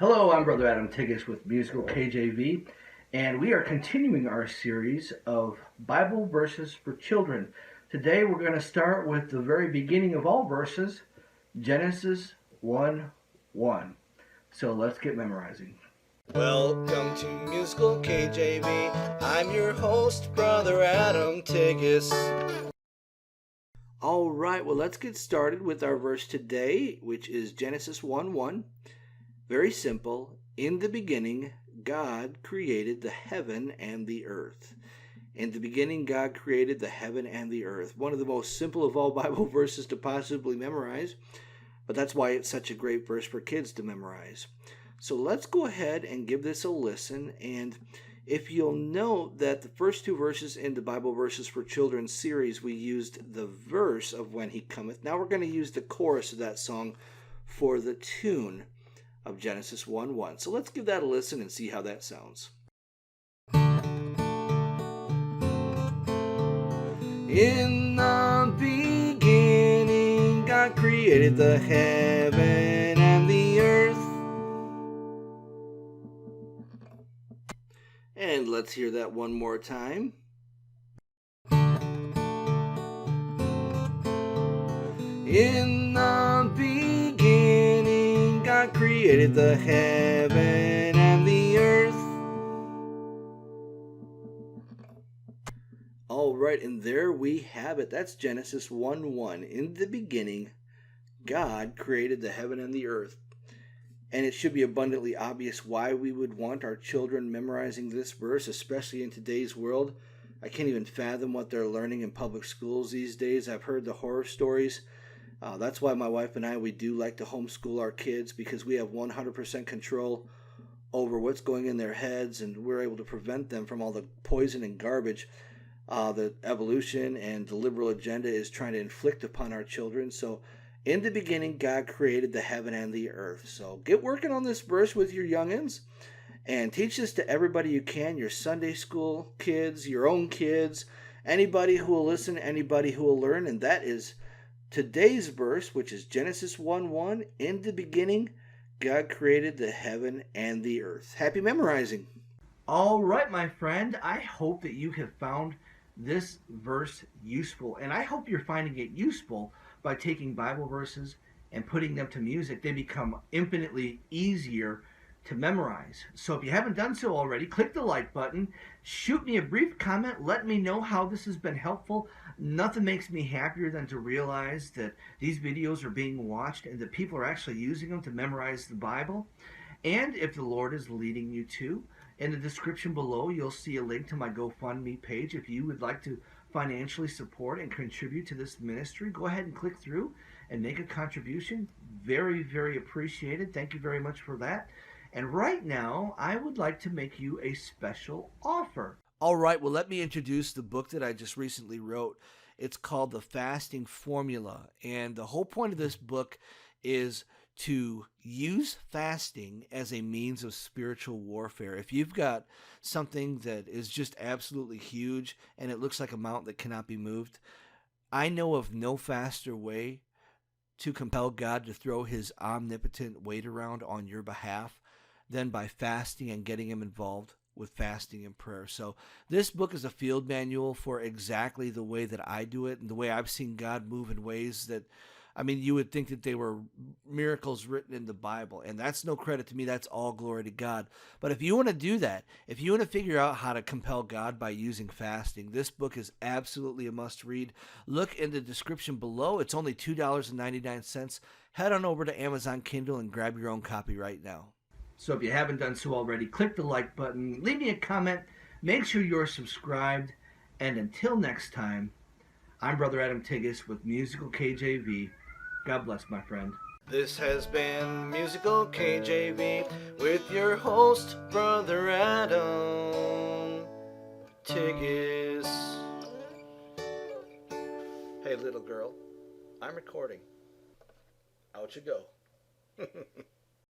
Hello, I'm Brother Adam Tiggis with Musical KJV, and we are continuing our series of Bible verses for children. Today we're going to start with the very beginning of all verses, Genesis 1:1. So let's get memorizing. Welcome to Musical KJV. I'm your host, Brother Adam Tiggis. All right, well, let's get started with our verse today, which is Genesis 1:1. Very simple. In the beginning, God created the heaven and the earth. In the beginning, God created the heaven and the earth. One of the most simple of all Bible verses to possibly memorize, but that's why it's such a great verse for kids to memorize. So let's go ahead and give this a listen. And if you'll note that the first two verses in the Bible Verses for Children series, we used the verse of When He Cometh. Now we're going to use the chorus of that song for the tune of Genesis 1:1. So let's give that a listen and see how that sounds. In the beginning, God created the heaven and the earth. And let's hear that one more time. In the beginning, God created the heaven and the earth. All right, and there we have it. That's Genesis 1:1. In the beginning, God created the heaven and the earth. And it should be abundantly obvious why we would want our children memorizing this verse, especially in today's world. I can't even fathom what they're learning in public schools these days. I've heard the horror stories. That's why my wife and I, we do like to homeschool our kids, because we have 100% control over what's going in their heads, and we're able to prevent them from all the poison and garbage that evolution and the liberal agenda is trying to inflict upon our children. So in the beginning, God created the heaven and the earth. So get working on this verse with your youngins and teach this to everybody you can, your Sunday school kids, your own kids, anybody who will listen, anybody who will learn. And that is today's verse, which is Genesis 1:1. In the beginning, God created the heaven and the earth. Happy memorizing. All right, my friend. I hope that you have found this verse useful, and I hope you're finding it useful by taking Bible verses and putting them to music. They become infinitely easier to memorize. So if you haven't done so already, click the like button, shoot me a brief comment, let me know how this has been helpful. Nothing makes me happier than to realize that these videos are being watched and that people are actually using them to memorize the Bible. And if the Lord is leading you to, in the description below, you'll see a link to my GoFundMe page. If you would like to financially support and contribute to this ministry, go ahead and click through and make a contribution. Very, very appreciated. Thank you very much for that. And right now, I would like to make you a special offer. All right, well, let me introduce the book that I just recently wrote. It's called The Fasting Formula. And the whole point of this book is to use fasting as a means of spiritual warfare. If you've got something that is just absolutely huge and it looks like a mountain that cannot be moved, I know of no faster way to compel God to throw his omnipotent weight around on your behalf than by fasting and getting him involved with fasting and prayer. So this book is a field manual for exactly the way that I do it and the way I've seen God move in ways that, I mean, you would think that they were miracles written in the Bible, and that's no credit to me. That's all glory to God. But if you want to do that, if you want to figure out how to compel God by using fasting, this book is absolutely a must-read. Look in the description below. It's only $2.99. Head on over to Amazon Kindle and grab your own copy right now. So if you haven't done so already, click the like button, leave me a comment, make sure you're subscribed, and until next time, I'm Brother Adam Tiggis with Musical KJV. God bless, my friend. This has been Musical KJV with your host, Brother Adam Tiggis. Hey, little girl, I'm recording. Out you go.